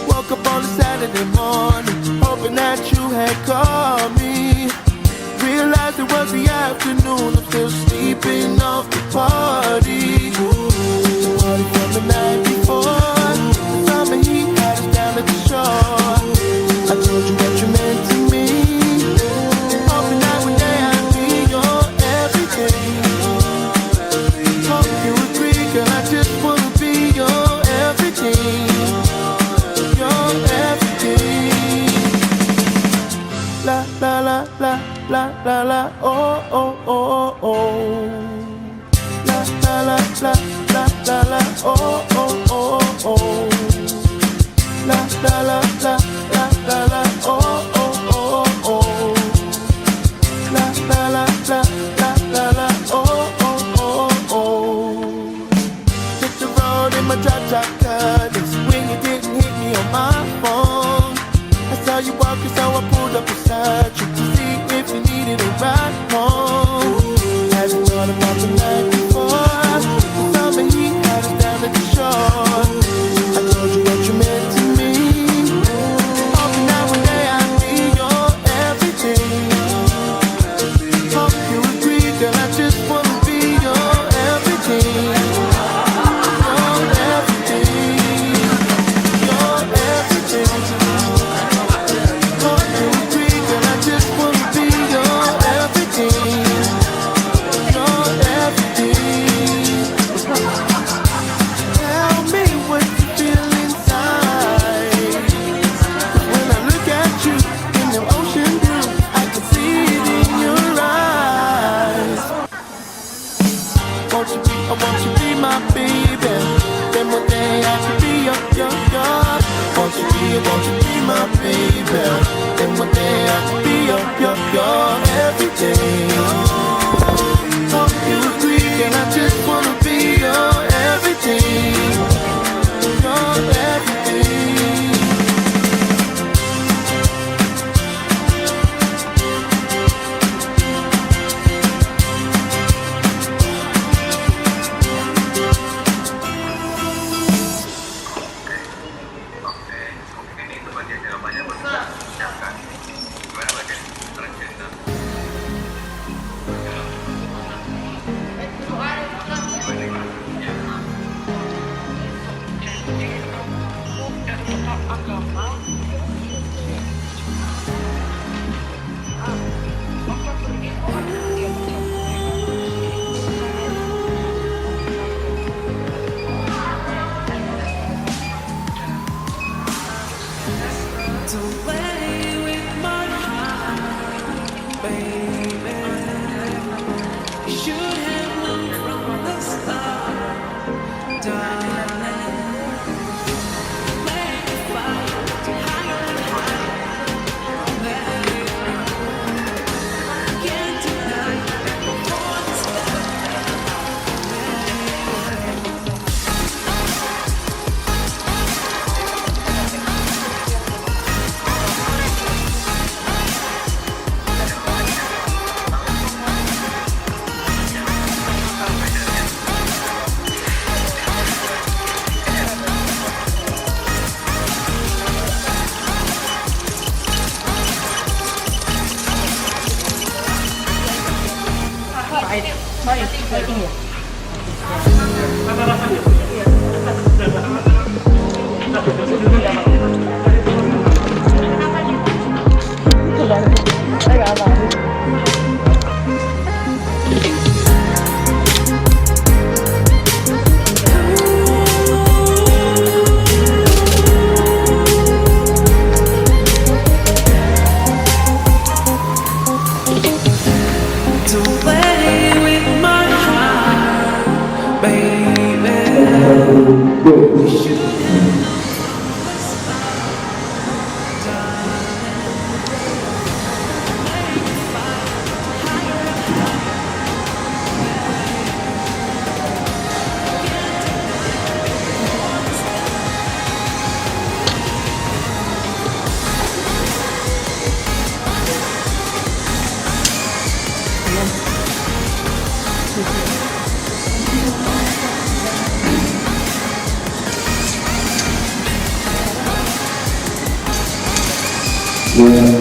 Woke up on a Saturday morning, hoping that you had called me. Realized it was the afternoon, I'm still sleeping off the party. The party from the night before, the summer heat had us down at the shore. I told you what you meant to me, hoping that one day I'd be your everything. Hope you agree, girl, I just wanna be your everything. Your everything. La la la la la la la, oh oh oh oh. La la la la la la la, oh oh oh oh. La la la la la la la, oh oh oh oh. La la la la la la la, oh oh oh oh. Hit the road in my drop-top cutters when you didn't hit me on my phone. I saw you walking, so I pulled up beside you to see if you needed a ride home. Hadn't thought about the night before. The summer heat had us down at the shore. I told you what you meant to me, hoping that one day I'd be your everything. Hope you agree, girl, I just wanna be your everything. Your everything. Your everything. Hope you agree, girl, I just wanna be your everything. Your everything. Tell me what you feel inside. When I look at you in the ocean blue, I can see it in your eyes. I want you be my baby. Then one day I can be your. Won't you be my baby? Then one day I can be your everything. Hope you agree, and I just wanna be your everything. Your everything. belum.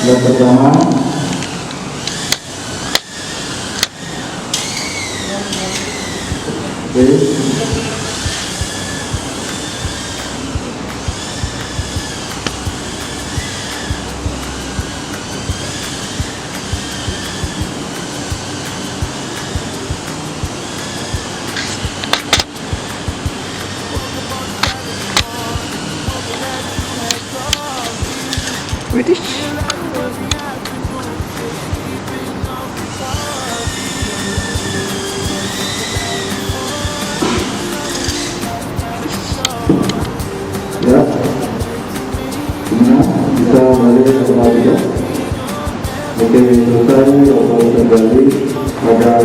Yang pertama, British. ya, kita balik ke tempat ya. Oke, selesai, kalau kembali ada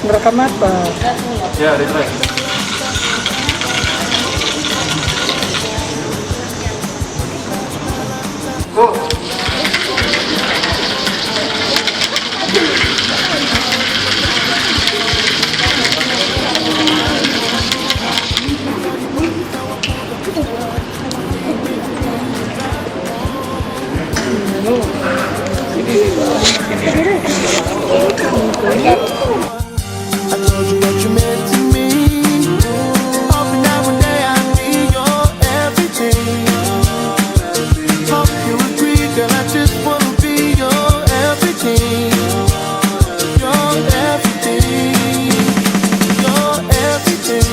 Merekam apa? Ya, replay. I told you what you meant to me. Hoping that one day I'd be your everything. Hope you agree, girl, I just wanna be your everything. Your everything. Your everything.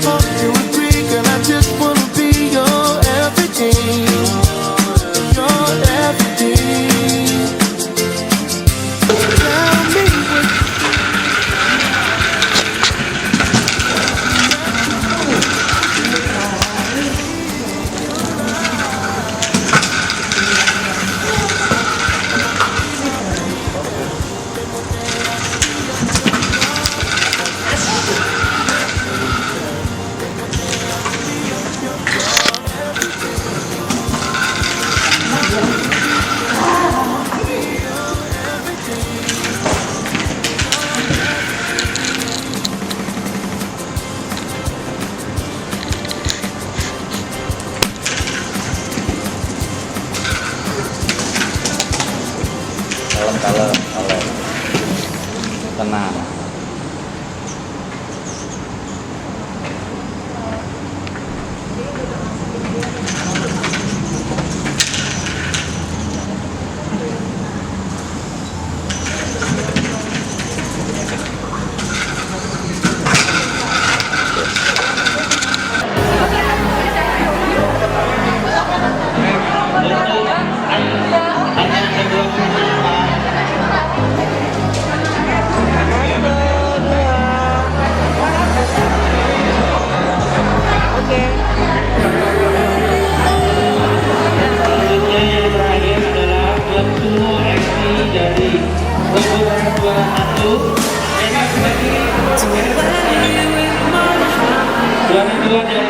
Hope you agree, girl, I just wanna be your everything. Your everything. Tell me what Kalem, tenang. Juara 2